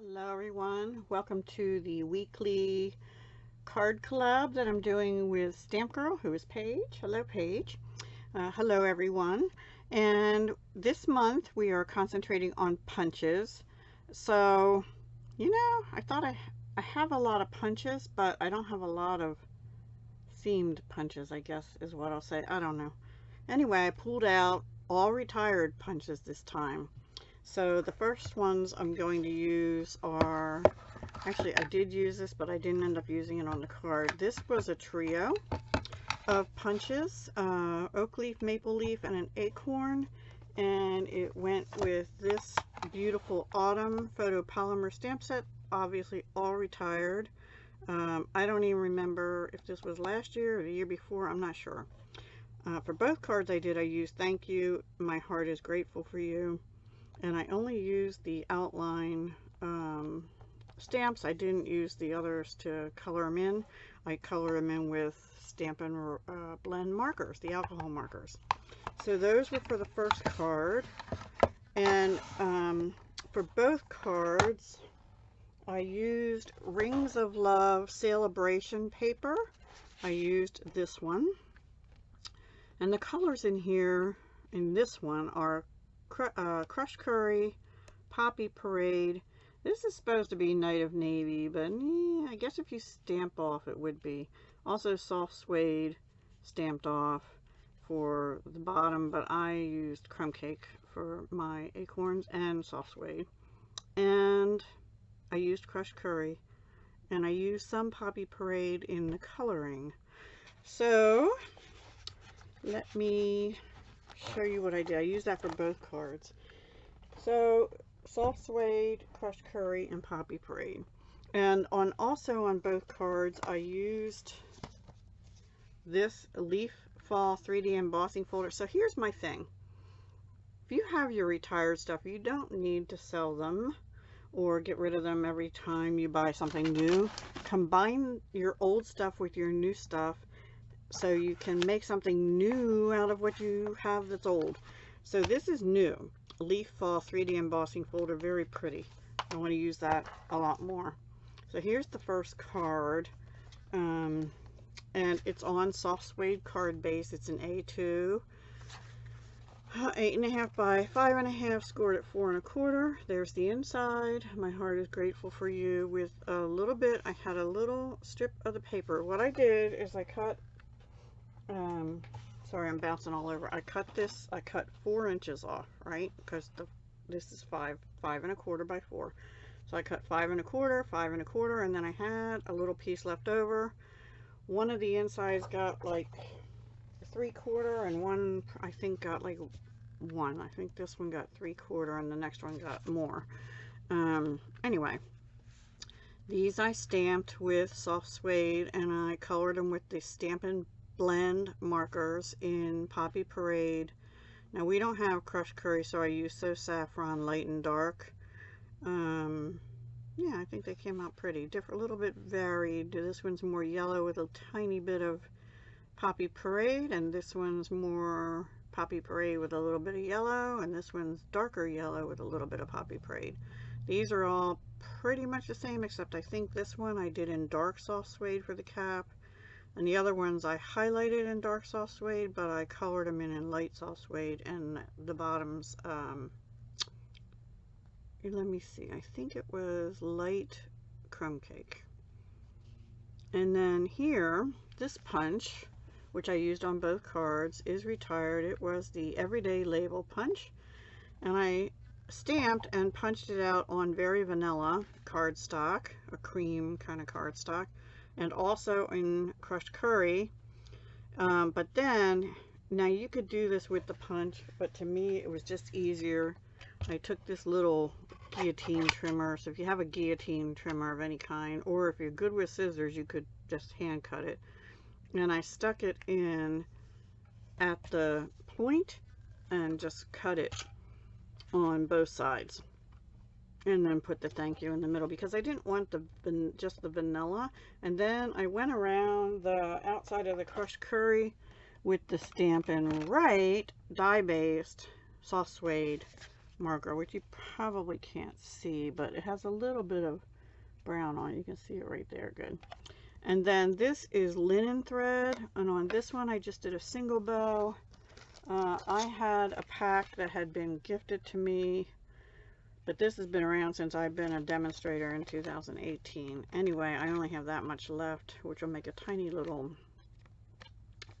Hello everyone, welcome to the weekly card collab that I'm doing with Stamp Girl, who is Paige. Hello Paige. Hello everyone. And this month we are concentrating on punches. So, I thought I have a lot of punches, but I don't have a lot of themed punches, I guess is what I'll say. I don't know. Anyway, I pulled out all retired punches this time. So the first ones I'm going to use are, actually I did use this, but I didn't end up using it on the card. This was a trio of punches, oak leaf, maple leaf, and an acorn. And it went with this beautiful autumn photopolymer stamp set, obviously all retired. I don't even remember if this was last year or the year before, I'm not sure. For both cards I used Thank You, My Heart is Grateful for You. And I only used the outline stamps. I didn't use the others to color them in. I color them in with Stampin' Blend markers, the alcohol markers. So those were for the first card. And for both cards, I used Rings of Love Sale-a-Bration paper. I used this one. And the colors in here, in this one, are Crushed Curry, Poppy Parade. This is supposed to be Night of Navy, but I guess if you stamp off it would be. Also Soft Suede stamped off for the bottom, but I used Crumb Cake for my Acorns and Soft Suede. And I used Crushed Curry, and I used some Poppy Parade in the coloring. So let me show you what I did. I used that for both cards. So Soft Suede, Crushed Curry, and Poppy Parade. And also on both cards I used this Leaf Fall 3D embossing folder. So here's my thing. If you have your retired stuff, you don't need to sell them or get rid of them every time you buy something new. Combine your old stuff with your new stuff, so you can make something new out of what you have that's old. So this is new. Leaf Fall 3D embossing folder, very pretty. I want to use that a lot more. So here's the first card. And it's on Soft Suede card base. It's an A2. 8.5 by 5.5, scored at 4 1/4. There's the inside. My Heart is Grateful for You with a little bit. I had a little strip of the paper. What I did is I cut sorry, I'm bouncing all over. I cut 4 inches off, right? Because this is 5 1/4 by 4. So I cut 5 1/4, 5 1/4, and then I had a little piece left over. One of the insides got like 3/4, and one I think got like 1. I think this one got 3/4, and the next one got more. Anyway, these I stamped with Soft Suede, and I colored them with the Stampin' Blend markers in Poppy Parade. Now we don't have Crushed Curry, so I used So Saffron Light and Dark. Yeah, I think they came out pretty different, a little bit varied. This one's more yellow with a tiny bit of Poppy Parade, and this one's more Poppy Parade with a little bit of yellow, and this one's darker yellow with a little bit of Poppy Parade. These are all pretty much the same, except I think this one I did in dark Soft Suede for the cap. And the other ones I highlighted in dark Soft Suede, but I colored them in light Soft Suede. And the bottoms, let me see, I think it was light Crumb Cake. And then here, this punch, which I used on both cards, is retired. It was the Everyday Label punch. And I stamped and punched it out on Very Vanilla cardstock, a cream kind of cardstock. And also in Crushed Curry, but then, now you could do this with the punch, but to me it was just easier. I took this little guillotine trimmer, so if you have a guillotine trimmer of any kind, or if you're good with scissors, you could just hand cut it. And I stuck it in at the point and just cut it on both sides. And then put the thank you in the middle, because I didn't want just the vanilla. And then I went around the outside of the Crushed Curry with the Stampin' Right die-based Soft Suede marker, which you probably can't see, but it has a little bit of brown on it. You can see it right there. Good. And then this is linen thread, and on this one I just did a single bow. I had a pack that had been gifted to me, but this has been around since I've been a demonstrator in 2018. Anyway, I only have that much left, which will make a tiny little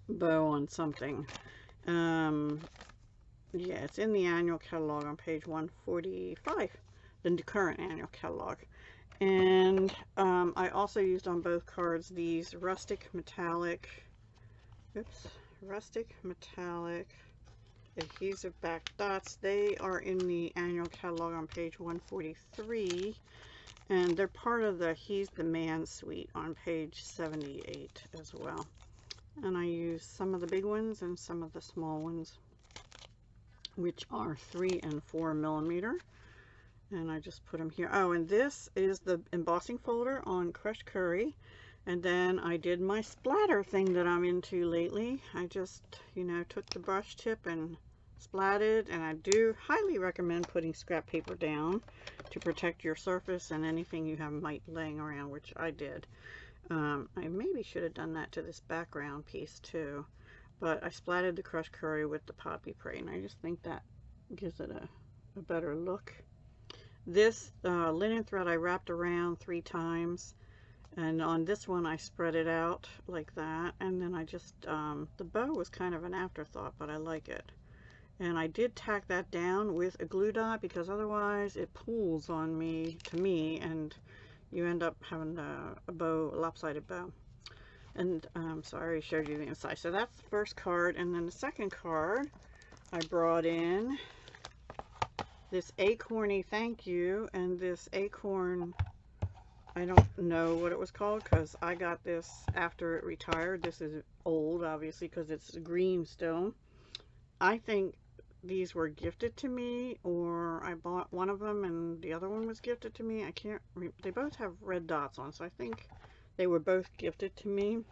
bow on something. Yeah, it's in the annual catalog on page 145, the current annual catalog. And I also used on both cards these rustic metallic adhesive back dots. They are in the annual catalog on page 143, and they're part of the He's the Man suite on page 78 as well. And I used some of the big ones and some of the small ones, which are 3 and 4 millimeter. And I just put them here. Oh, and this is the embossing folder on crushed curry. And then I did my splatter thing that I'm into lately. I just, you know, took the brush tip and splatted, and I do highly recommend putting scrap paper down to protect your surface and anything you have might laying around, which I did. I maybe should have done that to this background piece too, but I splatted the crushed curry with the poppy prey, and I just think that gives it a better look. This linen thread I wrapped around 3 times, and on this one I spread it out like that, and then I just the bow was kind of an afterthought, but I like it. And I did tack that down with a glue dot, because otherwise it pulls on me, and you end up having a lopsided bow. And so I already showed you the inside. So that's the first card, and then the second card I brought in this acorny thank you, and this acorn, I don't know what it was called because I got this after it retired. This is old, obviously, because it's green still. I think these were gifted to me, or I bought one of them and the other one was gifted to me. I can't remember. They both have red dots on, so I think they were both gifted to me,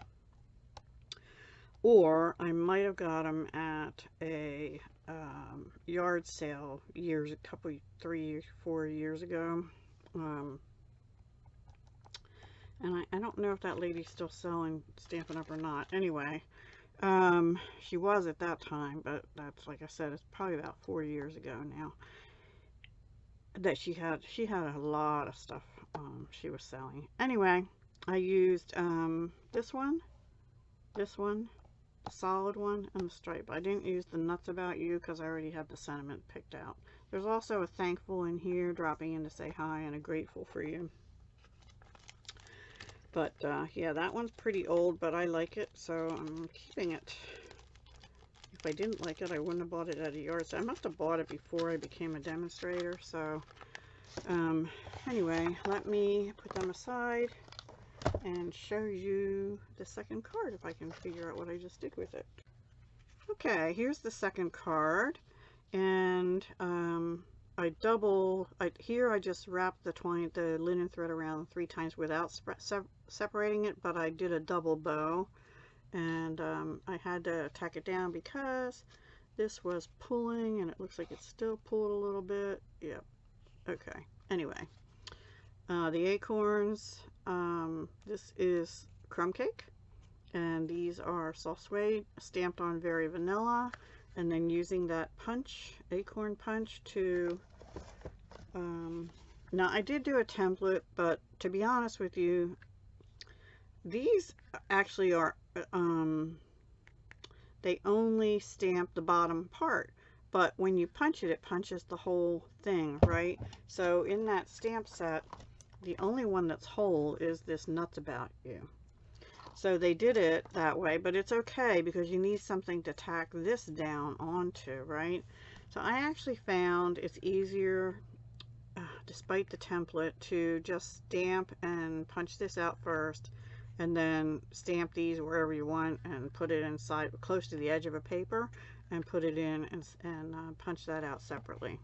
or I might have got them at a yard sale years, 3 or 4 years ago. And I don't know if that lady's still selling Stampin' Up or not. Anyway, she was at that time, but that's, like I said, it's probably about 4 years ago now that she had a lot of stuff she was selling. Anyway, I used this one, the solid one, and the stripe. I didn't use the Nuts About You because I already had the sentiment picked out. There's also a thankful in here, dropping in to say hi, and a grateful for you. But yeah, that one's pretty old, but I like it, so I'm keeping it. If I didn't like it, I wouldn't have bought it at a yard sale. I must have bought it before I became a demonstrator. So anyway, let me put them aside and show you the second card if I can figure out what I just did with it. Okay, here's the second card, and here I just wrapped the linen thread around 3 times without separating it, but I did a double bow, and I had to tack it down because this was pulling, and it looks like it's still pulled a little bit. Yep. Okay. Anyway, the acorns. This is crumb cake, and these are soft suede stamped on very vanilla, and then using that punch, acorn punch, to now I did do a template, but to be honest with you, these actually are they only stamp the bottom part, but when you punch it, it punches the whole thing, right? So in that stamp set, the only one that's whole is this Nuts About You. So they did it that way, but it's okay because you need something to tack this down onto, right? So I actually found it's easier, despite the template, to just stamp and punch this out first, and then stamp these wherever you want and put it inside close to the edge of a paper and put it in and punch that out separately.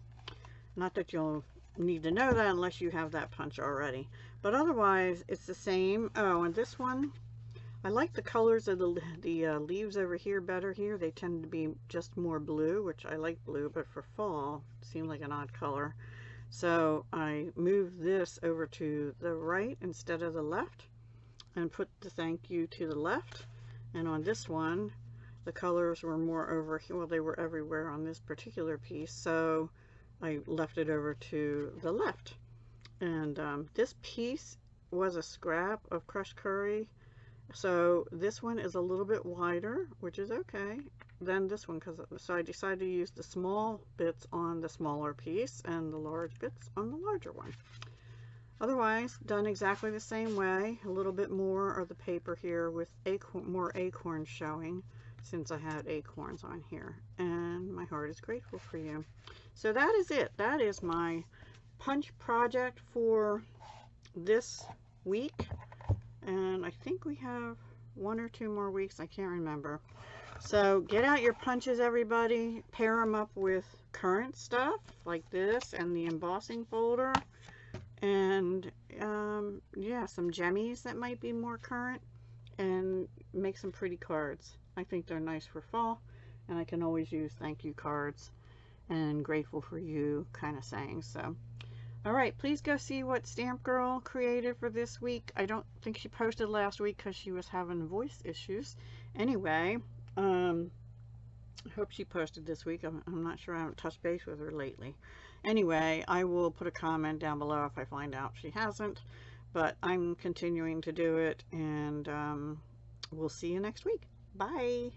Not that you'll need to know that unless you have that punch already, but otherwise it's the same. Oh, and this one I like the colors of the leaves over here better here. They tend to be just more blue, which I like blue, but for fall, it seemed like an odd color. So I moved this over to the right instead of the left and put the thank you to the left. And on this one, the colors were more over here. Well, they were everywhere on this particular piece, so I left it over to the left. And this piece was a scrap of crushed curry. So this one is a little bit wider, which is okay, than this one, so I decided to use the small bits on the smaller piece and the large bits on the larger one. Otherwise, done exactly the same way. A little bit more of the paper here with more acorns showing, since I had acorns on here. And my heart is grateful for you. So that is it. That is my punch project for this week. And I think we have 1 or 2 more weeks. I can't remember. So get out your punches, everybody. Pair them up with current stuff like this and the embossing folder. And yeah, some gemmies that might be more current. And make some pretty cards. I think they're nice for fall. And I can always use thank you cards and grateful for you kind of sayings. So. Alright, please go see what Stamp Girl created for this week. I don't think she posted last week because she was having voice issues. Anyway, I hope she posted this week. I'm not sure. I haven't touched base with her lately. Anyway, I will put a comment down below if I find out she hasn't. But I'm continuing to do it, and we'll see you next week. Bye!